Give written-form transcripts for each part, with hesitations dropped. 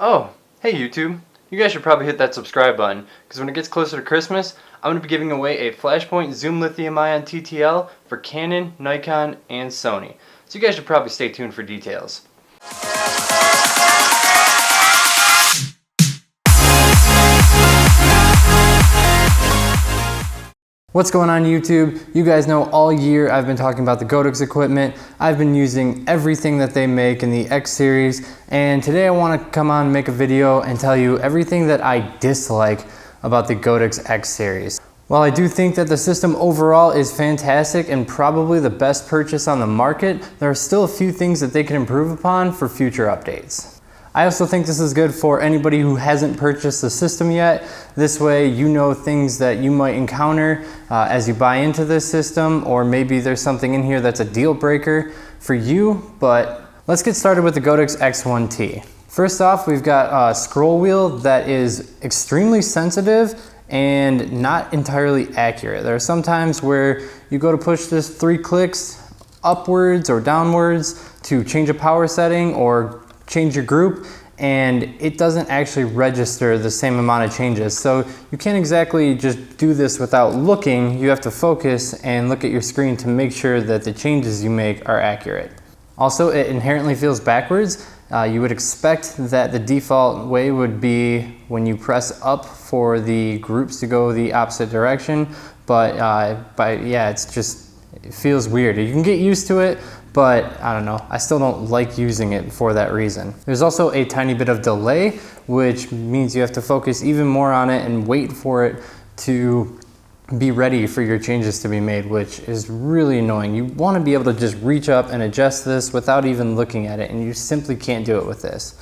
Oh, hey YouTube. You guys should probably hit that subscribe button, because when it gets closer to Christmas, I'm going to be giving away a Flashpoint Zoom Lithium-Ion TTL for Canon, Nikon, and Sony. So you guys should probably stay tuned for details. What's going on YouTube? You guys know all year I've been talking about the Godox equipment. I've been using everything that they make in the X Series, and today I want to come on and make a video and tell you everything that I dislike about the Godox X Series. While I do think that the system overall is fantastic and probably the best purchase on the market, there are still a few things that they can improve upon for future updates. I also think this is good for anybody who hasn't purchased the system yet. This way you know things that you might encounter as you buy into this system, or maybe there's something in here that's a deal breaker for you. But let's get started with the Godox X1T. First off, we've got a scroll wheel that is extremely sensitive and not entirely accurate. There are some times where you go to push this 3 clicks upwards or downwards to change a power setting or change your group, and it doesn't actually register the same amount of changes. So you can't exactly just do this without looking. You have to focus and look at your screen to make sure that the changes you make are accurate. Also, it inherently feels backwards. You would expect that the default way would be when you press up for the groups to go the opposite direction, but yeah, it feels weird. You can get used to it, but I don't know, I still don't like using it for that reason. There's also a tiny bit of delay, which means you have to focus even more on it and wait for it to be ready for your changes to be made, which is really annoying. You want to be able to just reach up and adjust this without even looking at it, and you simply can't do it with this.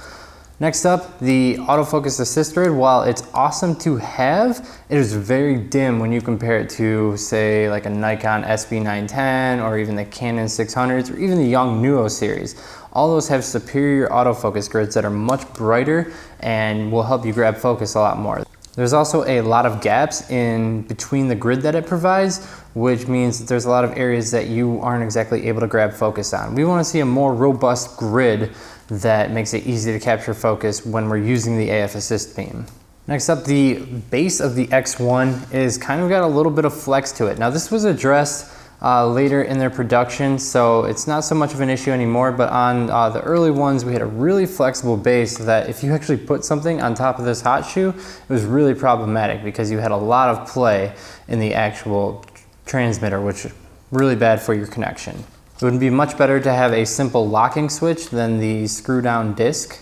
Next up, the autofocus assist grid. While it's awesome to have, it is very dim when you compare it to, say, like a Nikon SB910 or even the Canon 600s or even the Yongnuo series. All those have superior autofocus grids that are much brighter and will help you grab focus a lot more. There's also a lot of gaps in between the grid that it provides, which means that there's a lot of areas that you aren't exactly able to grab focus on. We want to see a more robust grid that makes it easy to capture focus when we're using the AF assist beam. Next up, the base of the X1 is kind of got a little bit of flex to it. Now this was addressed later in their production, so it's not so much of an issue anymore, but on the early ones we had a really flexible base that if you actually put something on top of this hot shoe, it was really problematic because you had a lot of play in the actual transmitter, which is really bad for your connection. It would be much better to have a simple locking switch than the screw down disc.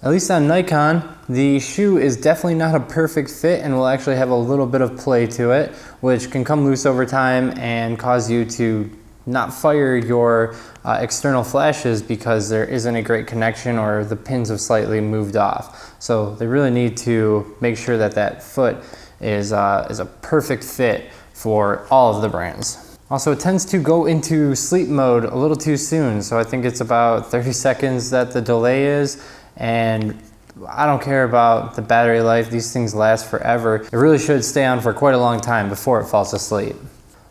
At least on Nikon, the shoe is definitely not a perfect fit and will actually have a little bit of play to it, which can come loose over time and cause you to not fire your external flashes because there isn't a great connection or the pins have slightly moved off. So they really need to make sure that that foot is a perfect fit for all of the brands. Also, it tends to go into sleep mode a little too soon, so I think it's about 30 seconds that the delay is, and I don't care about the battery life. These things last forever. It really should stay on for quite a long time before it falls asleep.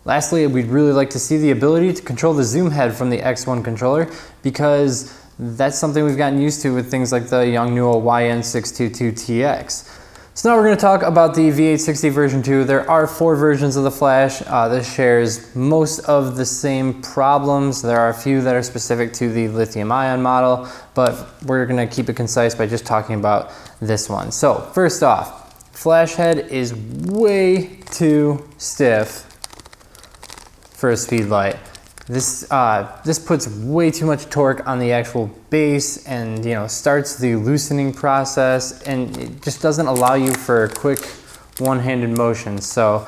Lastly, we'd really like to see the ability to control the zoom head from the X1 controller, because that's something we've gotten used to with things like the Yongnuo YN622TX. So now we're going to talk about the V860 version 2. There are 4 versions of the flash. This shares most of the same problems. There are a few that are specific to the lithium-ion model, but we're going to keep it concise by just talking about this one. So first off, flash head is way too stiff for a speed light. This puts way too much torque on the actual base and starts the loosening process, and it just doesn't allow you for quick one-handed motion. So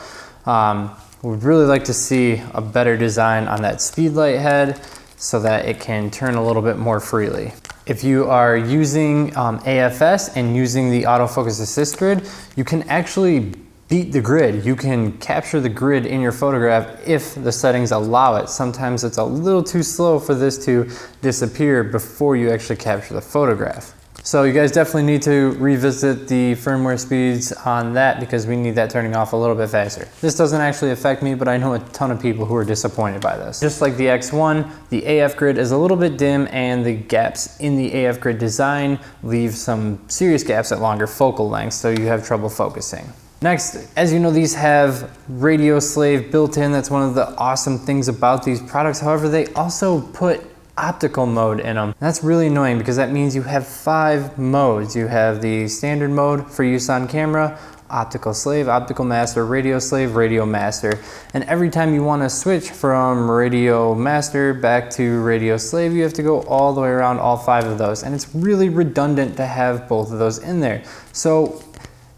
we'd really like to see a better design on that speedlight head so that it can turn a little bit more freely. If you are using AFS and using the autofocus assist grid, you can actually beat the grid. You can capture the grid in your photograph if the settings allow it. Sometimes it's a little too slow for this to disappear before you actually capture the photograph. So you guys definitely need to revisit the firmware speeds on that because we need that turning off a little bit faster. This doesn't actually affect me, but I know a ton of people who are disappointed by this. Just like the X1, the AF grid is a little bit dim and the gaps in the AF grid design leave some serious gaps at longer focal lengths, so you have trouble focusing. Next, as you know, these have radio slave built in. That's one of the awesome things about these products. However, they also put optical mode in them. That's really annoying because that means you have 5 modes. You have the standard mode for use on camera, optical slave, optical master, radio slave, radio master. And every time you want to switch from radio master back to radio slave, you have to go all the way around all 5 of those. And it's really redundant to have both of those in there. So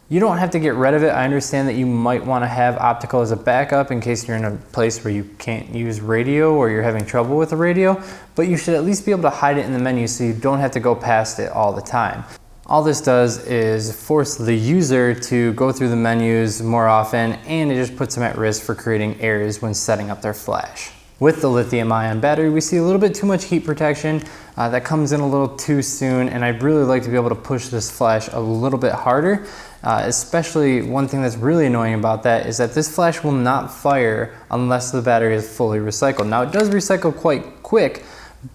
you don't have to get rid of it. I understand that you might want to have optical as a backup in case you're in a place where you can't use radio or you're having trouble with the radio, but you should at least be able to hide it in the menu so you don't have to go past it all the time. All this does is force the user to go through the menus more often, and it just puts them at risk for creating errors when setting up their flash. With the lithium-ion battery, we see a little bit too much heat protection. That comes in a little too soon, and I'd really like to be able to push this flash a little bit harder. Especially one thing that's really annoying about that is that this flash will not fire unless the battery is fully recycled. Now it does recycle quite quick,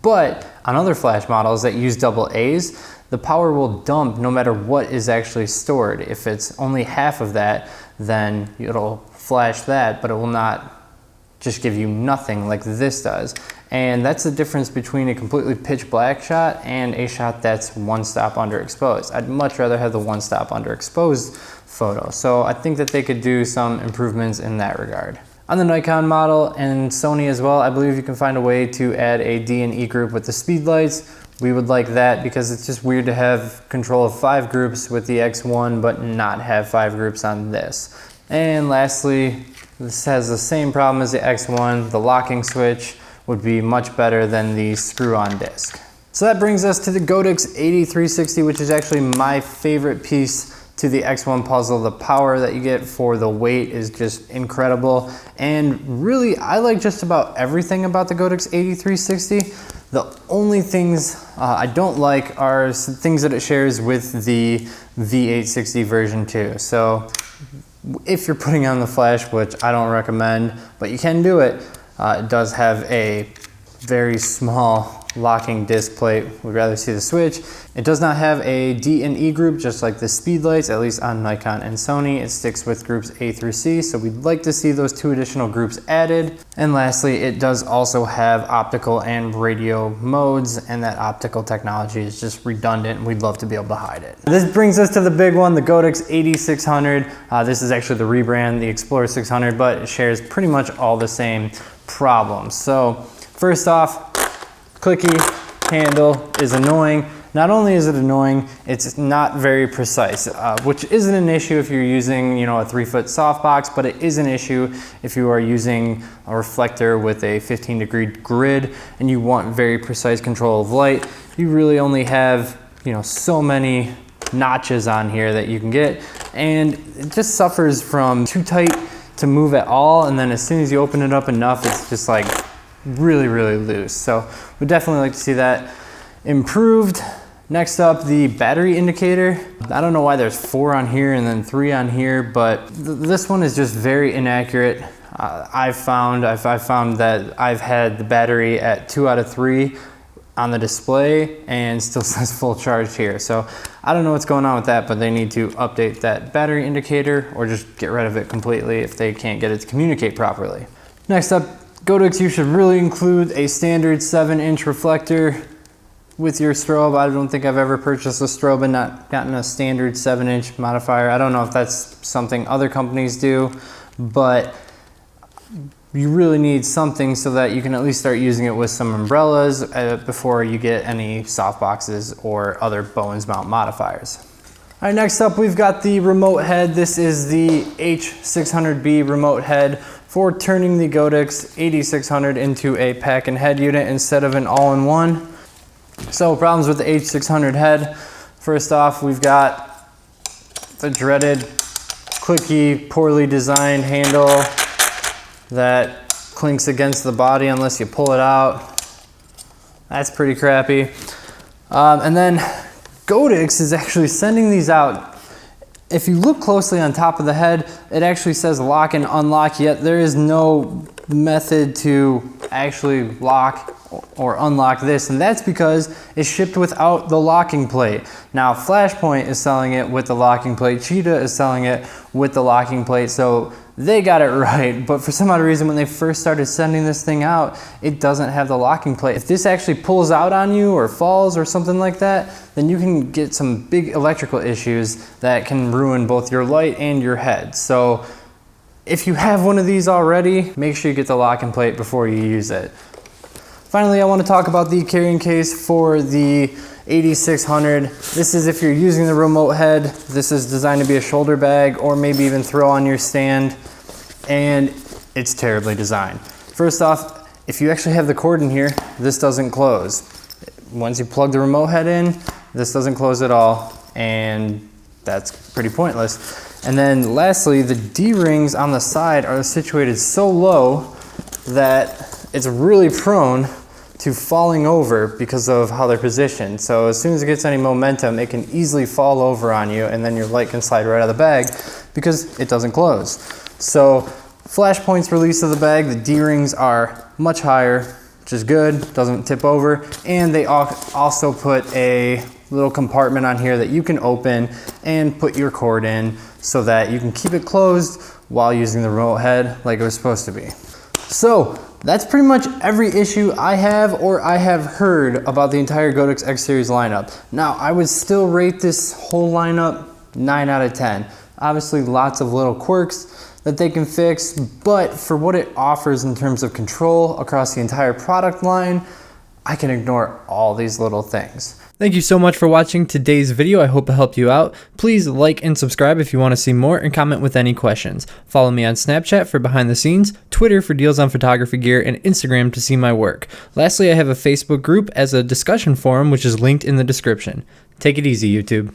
but on other flash models that use AA's, the power will dump no matter what is actually stored. If it's only half of that, then it'll flash that, but it will not just give you nothing like this does. And that's the difference between a completely pitch black shot and a shot that's one stop underexposed. I'd much rather have the one stop underexposed photo. So I think that they could do some improvements in that regard. On the Nikon model and Sony as well, I believe you can find a way to add a D and E group with the speed lights. We would like that because it's just weird to have control of 5 groups with the X1 but not have 5 groups on this. And lastly, this has the same problem as the X1, the locking switch would be much better than the screw-on disc. So that brings us to the Godox AD360, which is actually my favorite piece to the X1 puzzle. The power that you get for the weight is just incredible. And really, I like just about everything about the Godox AD360. The only things I don't like are things that it shares with the V860 version 2. So if you're putting on the flash, which I don't recommend, but you can do it, it does have a very small locking disc plate. We'd rather see the switch. It does not have a D and E group, just like the speed lights, at least on Nikon and Sony. It sticks with groups A through C, so we'd like to see those 2 additional groups added. And lastly, it does also have optical and radio modes, and that optical technology is just redundant, and we'd love to be able to hide it. This brings us to the big one, the Godox AD600. This is actually the rebrand, the Explorer 600, but it shares pretty much all the same problems. So first off, clicky handle is annoying. Not only is it annoying, it's not very precise, which isn't an issue if you're using, a 3-foot softbox, but it is an issue if you are using a reflector with a 15-degree grid and you want very precise control of light. You really only have, so many notches on here that you can get, and it just suffers from too tight to move at all, and then as soon as you open it up enough, it's just like really, really loose. So we'd definitely like to see that improved. Next up, the battery indicator. I don't know why there's 4 on here and then 3 on here, but this one is just very inaccurate. I've found that I've had the battery at 2 out of 3 on the display and still says full charge here. So I don't know what's going on with that, but they need to update that battery indicator or just get rid of it completely if they can't get it to communicate properly. Next up, Godox, you should really include a standard 7-inch reflector with your strobe. I don't think I've ever purchased a strobe and not gotten a standard 7-inch modifier. I don't know if that's something other companies do, but you really need something so that you can at least start using it with some umbrellas before you get any softboxes or other Bowens mount modifiers. All right, next up we've got the remote head. This is the H600B remote head for turning the Godox AD600 into a pack and head unit instead of an all-in-one. So problems with the H600 head. First off, we've got the dreaded clicky, poorly designed handle that clinks against the body unless you pull it out. That's pretty crappy. And then Godox is actually sending these out. If you look closely on top of the head, it actually says lock and unlock, yet there is no method to actually lock or unlock this, and that's because it's shipped without the locking plate. Now Flashpoint is selling it with the locking plate, Cheetah is selling it with the locking plate, so they got it right, but for some odd reason when they first started sending this thing out, it doesn't have the locking plate. If this actually pulls out on you or falls or something like that, then you can get some big electrical issues that can ruin both your light and your head. So if you have one of these already, make sure you get the locking plate before you use it. Finally, I want to talk about the carrying case for the AD600. This is if you're using the remote head. This is designed to be a shoulder bag or maybe even throw on your stand, and it's terribly designed. First off, if you actually have the cord in here, this doesn't close. Once you plug the remote head in, this doesn't close at all, and that's pretty pointless. And then lastly, the D-rings on the side are situated so low that it's really prone to falling over because of how they're positioned. So as soon as it gets any momentum, it can easily fall over on you, and then your light can slide right out of the bag because it doesn't close. So Flashpoint's release of the bag, the D-rings are much higher, which is good, doesn't tip over, and they also put a little compartment on here that you can open and put your cord in so that you can keep it closed while using the remote head like it was supposed to be. So that's pretty much every issue I have or I have heard about the entire Godox X Series lineup. Now, I would still rate this whole lineup 9 out of 10. Obviously, lots of little quirks that they can fix, but for what it offers in terms of control across the entire product line, I can ignore all these little things. Thank you so much for watching today's video. I hope it helped you out. Please like and subscribe if you want to see more, and comment with any questions. Follow me on Snapchat for behind the scenes, Twitter for deals on photography gear, and Instagram to see my work. Lastly, I have a Facebook group as a discussion forum, which is linked in the description. Take it easy, YouTube.